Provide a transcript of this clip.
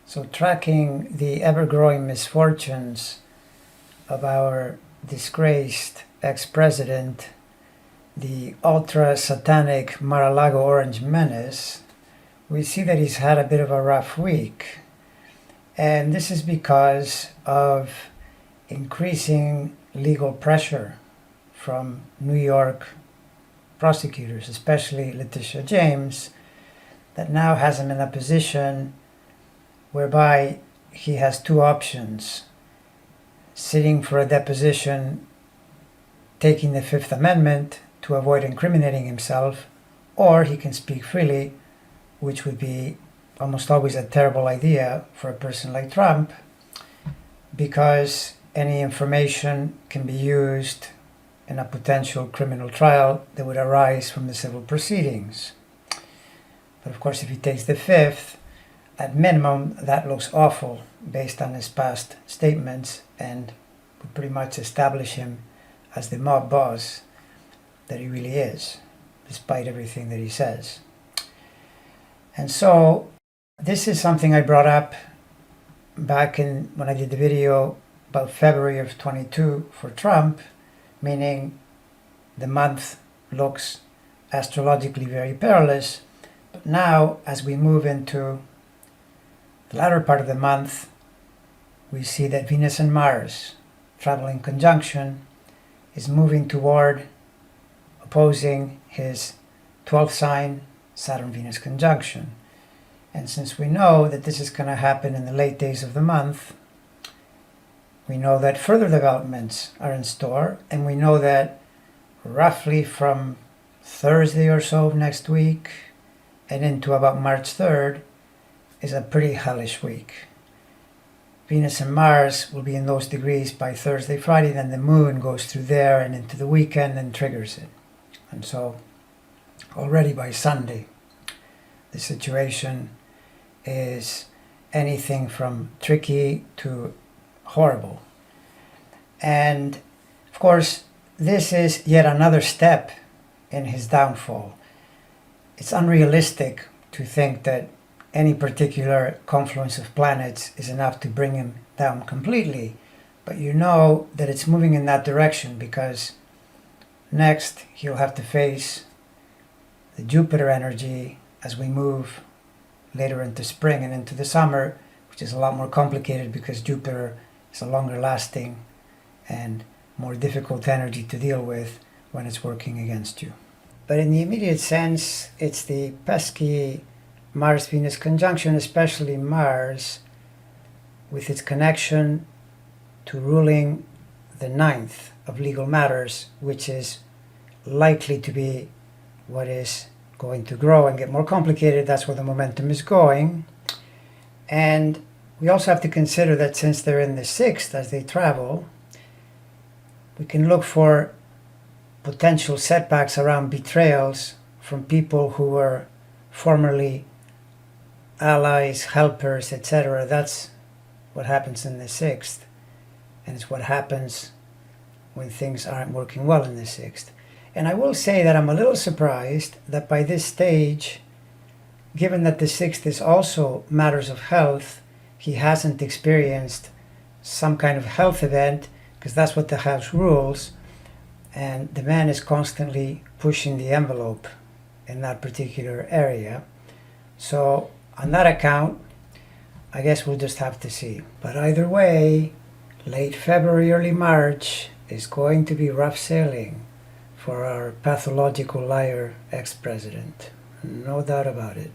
So tracking the ever-growing misfortunes of our disgraced ex-president, the ultra-satanic Mar-a-Lago Orange Menace, we see that he's had a bit of a rough week. And this is because of increasing legal pressure from New York prosecutors, especially Letitia James, that now has him in a position whereby he has two options: sitting for a deposition, taking the Fifth Amendment to avoid incriminating himself, or he can speak freely, which would be almost always a terrible idea for a person like Trump, because any information can be used in a potential criminal trial that would arise from the civil proceedings. But of course, if he takes the Fifth, at minimum, that looks awful based on his past statements, and would pretty much establish him as the mob boss that he really is, despite everything that he says. And so this is something I brought up back when I did the video about February of 22 for Trump, meaning the month looks astrologically very perilous. But now, as we move into the latter part of the month, we see that Venus and Mars, traveling conjunction, is moving toward opposing his 12th sign, Saturn-Venus conjunction. And since we know that this is going to happen in the late days of the month, we know that further developments are in store, and we know that roughly from Thursday or so of next week and into about March 3rd is a pretty hellish week. Venus and Mars will be in those degrees by Thursday, Friday, then the moon goes through there and into the weekend and triggers it. And so already by Sunday, the situation is anything from tricky to horrible. And of course, this is yet another step in his downfall. It's unrealistic to think that any particular confluence of planets is enough to bring him down completely. But you know that it's moving in that direction, because next he'll have to face the Jupiter energy as we move later into spring and into the summer, which is a lot more complicated because Jupiter is a longer lasting and more difficult energy to deal with when it's working against you. But in the immediate sense, it's the pesky Mars-Venus conjunction, especially Mars, with its connection to ruling the ninth of legal matters, which is likely to be what is going to grow and get more complicated. That's where the momentum is going. And we also have to consider that since they're in the sixth as they travel, we can look for potential setbacks around betrayals from people who were formerly allies, helpers, etc. That's what happens in the sixth, and it's what happens when things aren't working well in the sixth. And I will say that I'm a little surprised that by this stage, given that the sixth is also matters of health, he hasn't experienced some kind of health event, because that's what the house rules, and the man is constantly pushing the envelope in that particular area. So on that account, I guess we'll just have to see. But either way, late February, early March is going to be rough sailing for our pathological liar ex-president. No doubt about it.